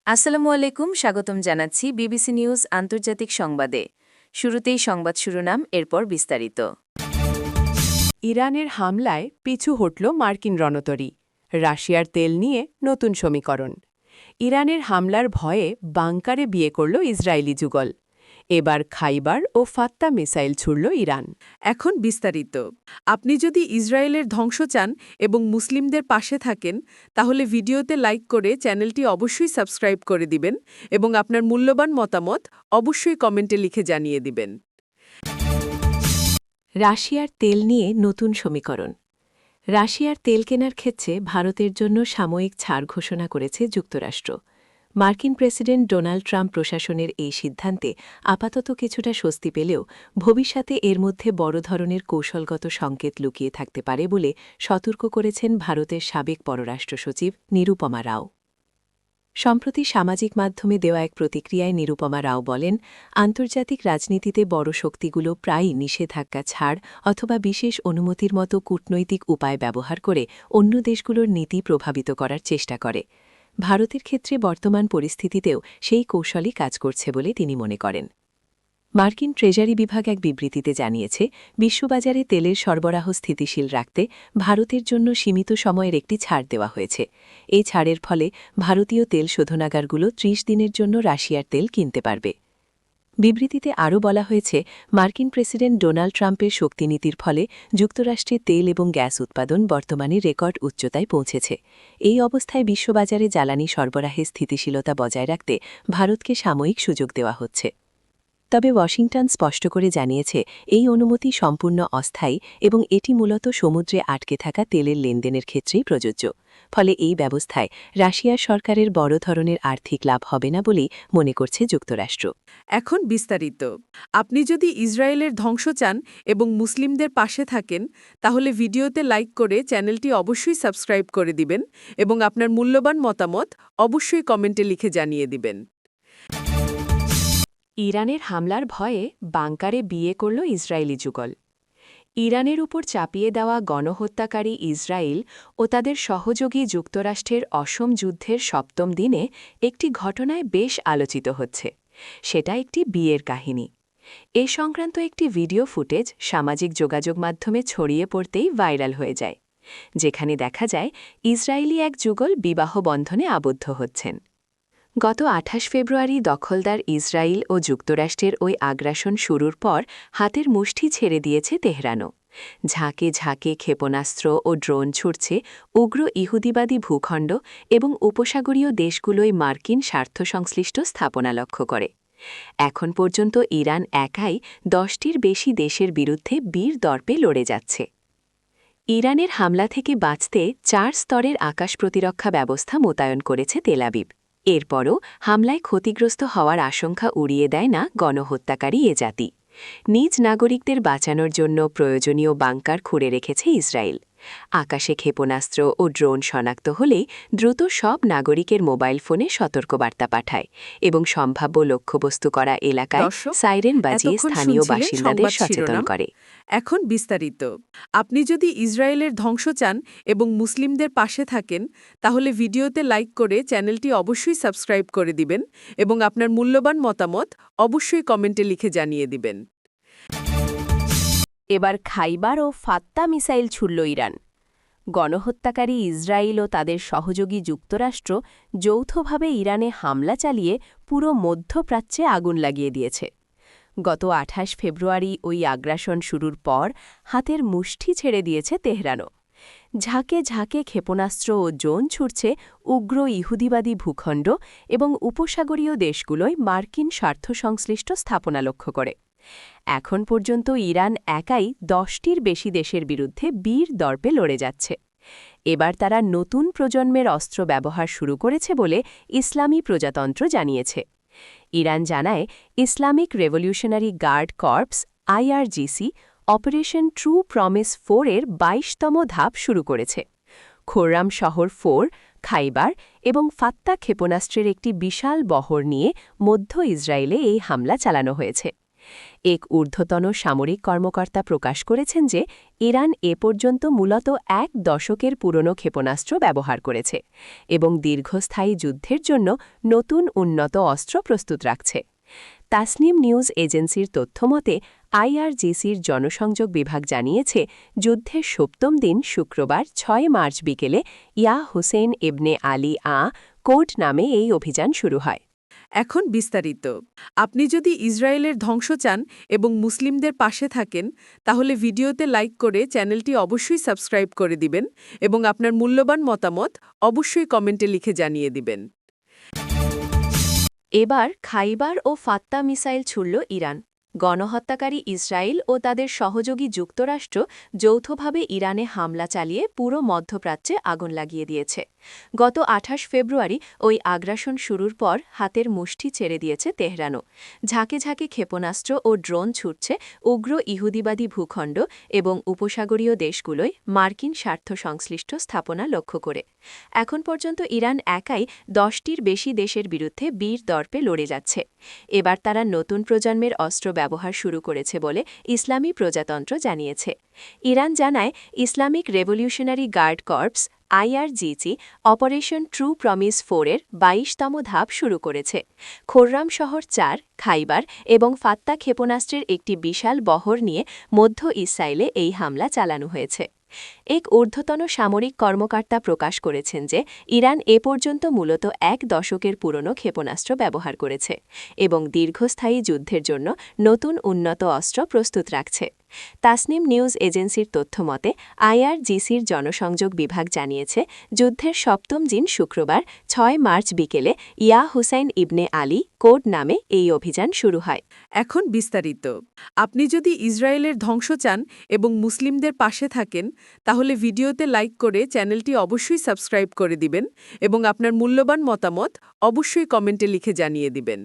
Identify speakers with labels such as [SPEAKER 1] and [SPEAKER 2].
[SPEAKER 1] আসসালামু আলাইকুম, স্বাগতম জানাচ্ছি বিবিসি নিউজ আন্তর্জাতিক সংবাদে। শুরুতেই সংবাদ শিরোনাম, এরপর বিস্তারিত।
[SPEAKER 2] ইরানের হামলায় পিছু হটল মার্কিন রণতরী। রাশিয়ার তেল নিয়ে নতুন সমীকরণ। ইরানের হামলার ভয়ে বাংকারে বিয়ে করল ইসরায়েলি যুগল। এবার খাইবার ও ফাত্তা মিসাইল ছুড়ল ইরান।
[SPEAKER 3] এখন বিস্তারিত। আপনি যদি ইসরায়েলের ধ্বংস চান এবং মুসলিমদের পাশে থাকেন, তাহলে ভিডিওতে লাইক করে চ্যানেলটি অবশ্যই সাবস্ক্রাইব করে দিবেন এবং আপনার মূল্যবান মতামত অবশ্যই কমেন্টে লিখে জানিয়ে দিবেন।
[SPEAKER 2] রাশিয়ার তেল নিয়ে নতুন সমীকরণ। রাশিয়ার তেল কেনার ক্ষেত্রে ভারতের জন্য সাময়িক ছাড় ঘোষণা করেছে যুক্তরাষ্ট্র। মার্কিন প্রেসিডেন্ট ডোনাল্ড ট্রাম্প প্রশাসনের এই সিদ্ধান্তে আপাতত কিছুটা স্বস্তি পেলেও ভবিষ্যতে এর মধ্যে বড় ধরনের কৌশলগত সংকেত লুকিয়ে থাকতে পারে বলে সতর্ক করেছেন ভারতের সাবেক পররাষ্ট্র সচিব নিরুপমা রাও। সম্প্রতি সামাজিক মাধ্যমে দেওয়া এক প্রতিক্রিয়ায় নিরুপমা রাও বলেন, আন্তর্জাতিক রাজনীতিতে বড় শক্তিগুলো প্রায়ই নিষেধাজ্ঞা ছাড় অথবা বিশেষ অনুমতির মতো কূটনৈতিক উপায় ব্যবহার করে অন্য দেশগুলোর নীতি প্রভাবিত করার চেষ্টা করে। ভারতের ক্ষেত্রে বর্তমান পরিস্থিতিতেও সেই কৌশলই কাজ করছে বলে তিনি মনে করেন। মার্কিন ট্রেজারি বিভাগ এক বিবৃতিতে জানিয়েছে, বিশ্ববাজারে তেলের সরবরাহ স্থিতিশীল রাখতে ভারতের জন্য সীমিত সময়ের একটি ছাড় দেওয়া হয়েছে। এই ছাড়ের ফলে ভারতীয় তেল শোধনাগারগুলো ৩০ দিনের জন্য রাশিয়ার তেল কিনতে পারবে। বিবৃতিতে আরও বলা হয়েছে, মার্কিন প্রেসিডেন্ট ডোনাল্ড ট্রাম্পের শক্তিনীতির ফলে যুক্তরাষ্ট্রে তেল এবং গ্যাস উৎপাদন বর্তমানে রেকর্ড উচ্চতায় পৌঁছেছে। এই অবস্থায় বিশ্ববাজারে জ্বালানি সরবরাহে স্থিতিশীলতা বজায় রাখতে ভারতকে সাময়িক সুযোগ দেওয়া হচ্ছে। তবে ওয়াশিংটন স্পষ্ট করে জানিয়েছে, এই অনুমতি সম্পূর্ণ অস্থায়ী এবং এটি মূলত সমুদ্রে আটকে থাকা তেলের লেনদেনের ক্ষেত্রেই প্রযোজ্য। ফলে এই ব্যবস্থায় রাশিয়ার সরকারের বড় ধরনের আর্থিক লাভ হবে না বলেই মনে করছে যুক্তরাষ্ট্র।
[SPEAKER 3] এখন বিস্তারিত। আপনি যদি ইসরায়েলের ধ্বংস চান এবং মুসলিমদের পাশে থাকেন, তাহলে ভিডিওতে লাইক করে চ্যানেলটি অবশ্যই সাবস্ক্রাইব করে দিবেন এবং আপনার মূল্যবান মতামত অবশ্যই কমেন্টে লিখে জানিয়ে দিবেন।
[SPEAKER 2] ইরানের হামলার ভয়ে বাংকারে বিয়ে করল ইসরায়েলি যুগল। ইরানের উপর চাপিয়ে দেওয়া গণহত্যাকারী ইসরায়েল ও তাদের সহযোগী যুক্তরাষ্ট্রের অসম যুদ্ধের ৭ম দিনে একটি ঘটনায় বেশ আলোচিত হচ্ছে। সেটা একটি বিয়ের কাহিনী। এ সংক্রান্ত একটি ভিডিও ফুটেজ সামাজিক যোগাযোগ মাধ্যমে ছড়িয়ে পড়তেই ভাইরাল হয়ে যায়, যেখানে দেখা যায় ইসরায়েলি এক যুগল বিবাহ বন্ধনে আবদ্ধ হচ্ছেন। গত ২৮ ফেব্রুয়ারি দখলদার ইসরায়েল ও যুক্তরাষ্ট্রের ওই আগ্রাসন শুরুর পর হাতের মুষ্টি ছেড়ে দিয়েছে তেহরানও। ঝাঁকে ঝাঁকে ক্ষেপণাস্ত্র ও ড্রোন ছুটছে উগ্র ইহুদিবাদী ভূখণ্ড এবং উপসাগরীয় দেশগুলোয় মার্কিন স্বার্থসংশ্লিষ্ট স্থাপনা লক্ষ্য করে। এখন পর্যন্ত ইরান একাই ১০টির বেশি দেশের বিরুদ্ধে বীর দর্পে লড়ে যাচ্ছে। ইরানের হামলা থেকে বাঁচতে ৪ স্তরের আকাশ প্রতিরক্ষা ব্যবস্থা মোতায়েন করেছে তেল আবিব। এরপরও হামলায় ক্ষতিগ্রস্ত হওয়ার আশঙ্কা উড়িয়ে দেয় না গণহত্যাকারী এ জাতি। নিজ নাগরিকদের বাঁচানোর জন্য প্রয়োজনীয় বাংকার খুঁড়ে রেখেছে ইসরায়েল। আকাশে ক্ষেপণাস্ত্র ও ড্রোন শনাক্ত হলেই দ্রুত সব নাগরিকের মোবাইল ফোনে সতর্কবার্তা পাঠায় এবং সম্ভাব্য লক্ষ্যবস্তু করা এলাকায় সাইরেন বাজিয়ে স্থানীয় বাসিন্দাদের সচেতন করে।
[SPEAKER 3] এখন বিস্তারিত। আপনি যদি ইসরায়েলের ধ্বংস চান এবং মুসলিমদের পাশে থাকেন, তাহলে ভিডিওতে লাইক করে চ্যানেলটি অবশ্যই সাবস্ক্রাইব করে দিবেন এবং আপনার মূল্যবান মতামত অবশ্যই কমেন্টে লিখে জানিয়ে দিবেন।
[SPEAKER 2] এবার খাইবার ও ফাত্তা মিসাইল ছুড়ল ইরান। গণহত্যাকারী ইসরায়েল ও তাদের সহযোগী যুক্তরাষ্ট্র যৌথভাবে ইরানে হামলা চালিয়ে পুরো মধ্যপ্রাচ্যে আগুন লাগিয়ে দিয়েছে। গত ২৮ ফেব্রুয়ারি ওই আগ্রাসন শুরুর পর হাতের মুষ্টি ছেড়ে দিয়েছে তেহরানও। ঝাঁকে ঝাঁকে ক্ষেপণাস্ত্র ও ড্রোন ছুটছে উগ্র ইহুদিবাদী ভূখণ্ড এবং উপসাগরীয় দেশগুলোয় মার্কিন স্বার্থসংশ্লিষ্ট স্থাপনা লক্ষ্য করে। এখন পর্যন্ত ইরান একাই ১০টির বেশি দেশের বিরুদ্ধে বীর দর্পে লড়ে যাচ্ছে। এবার তারা নতুন প্রজন্মের অস্ত্র ব্যবহার শুরু করেছে বলে ইসলামী প্রজাতন্ত্র জানিয়েছে। ইরান জানায়, Islamic revolutionary guard corps IRGC operation true promise 4-এর ২২তম ধাপ শুরু করেছে। খোররাম শহর 4, খাইবার এবং ফাত্তা ক্ষেপণাস্ত্রের একটি বিশাল বহর নিয়ে মধ্য ইসরায়েলে এই হামলা চালানো হয়েছে। এক ঊর্ধ্বতন সামরিক কর্মকর্তা প্রকাশ করেছেন যে ইরান এ পর্যন্ত মূলত 1 দশকের পুরনো ক্ষেপণাস্ত্র ব্যবহার করেছে এবং দীর্ঘস্থায়ী যুদ্ধের জন্য নতুন উন্নত অস্ত্র প্রস্তুত রাখছে। তাসনিম নিউজ এজেন্সির তথ্যমতে আইআরজিসির জনসংযোগ বিভাগ জানিয়েছে, যুদ্ধের ৭ম দিন শুক্রবার ৬ মার্চ বিকেলে ইয়া হুসেইন ইবনে আলী কোড নামে এই অভিযান শুরু হয়।
[SPEAKER 3] এখন বিস্তারিত। আপনি যদি ইসরায়েলের ধ্বংস চান এবং মুসলিমদের পাশে থাকেন, তাহলে ভিডিওতে লাইক করে চ্যানেলটি অবশ্যই সাবস্ক্রাইব করে দিবেন এবং আপনার মূল্যবান মতামত অবশ্যই কমেন্টে লিখে জানিয়ে দিবেন।
[SPEAKER 1] এবার খাইবার ও ফাত্তা মিসাইল ছুড়ল ইরান। গণহত্যাকারী ইসরায়েল ও তাদের সহযোগী যুক্তরাষ্ট্র যৌথভাবে ইরানে হামলা চালিয়ে পুরো মধ্যপ্রাচ্যে আগুন লাগিয়ে দিয়েছে। গত ২৮ ফেব্রুয়ারি ওই আগ্রাসন শুরুর পর হাতের মুষ্টি ছেড়ে দিয়েছে তেহরানও। ঝাঁকে ঝাঁকে ক্ষেপণাস্ত্র ও ড্রোন ছুটছে উগ্র ইহুদিবাদী ভূখণ্ড এবং উপসাগরীয় দেশগুলোয় মার্কিন স্বার্থ সংশ্লিষ্ট স্থাপনা লক্ষ্য করে। এখন পর্যন্ত ইরান একাই 10টির বেশি দেশের বিরুদ্ধে বীর দর্পে লড়ে যাচ্ছে। এবার তারা নতুন প্রজন্মের অস্ত্র ব্যবহার শুরু করেছে বলে ইসলামী প্রজাতন্ত্র জানিয়েছে। ইরান জানায়, Islamic revolutionary guard corps IRGC operation true promise 4-এর 22তম ধাপ শুরু করেছে। খোররাম শহর 4, খাইবার এবং ফাত্তা ক্ষেপণাস্ত্রের একটি বিশাল বহর নিয়ে মধ্য ইসরায়েলে এই হামলা চালানো হয়েছে। এক ঊর্ধ্বতন সামরিক কর্মকর্তা প্রকাশ করেছেন যে ইরান এ পর্যন্ত মূলত 1 দশকের পুরনো ক্ষেপণাস্ত্র ব্যবহার করেছে এবং দীর্ঘস্থায়ী যুদ্ধের জন্য নতুন উন্নত অস্ত্র প্রস্তুত রাখছে। তাসনিম নিউজ এজেন্সির তথ্যমতে আইআরজিসির জনসংযোগ বিভাগ জানিয়েছে, যুদ্ধের 7ম দিন শুক্রবার 6 মার্চ বিকেলে ইয়া হুসেইন ইবনে আলী কোড নামে এই অভিযান শুরু হয়।
[SPEAKER 3] এখন বিস্তারিত। আপনি যদি ইসরায়েলের ধ্বংস চান এবং মুসলিমদের পাশে থাকেন, তাহলে ভিডিওতে লাইক করে চ্যানেলটি অবশ্যই সাবস্ক্রাইব করে দিবেন এবং আপনার মূল্যবান মতামত অবশ্যই কমেন্টে লিখে জানিয়ে দিবেন।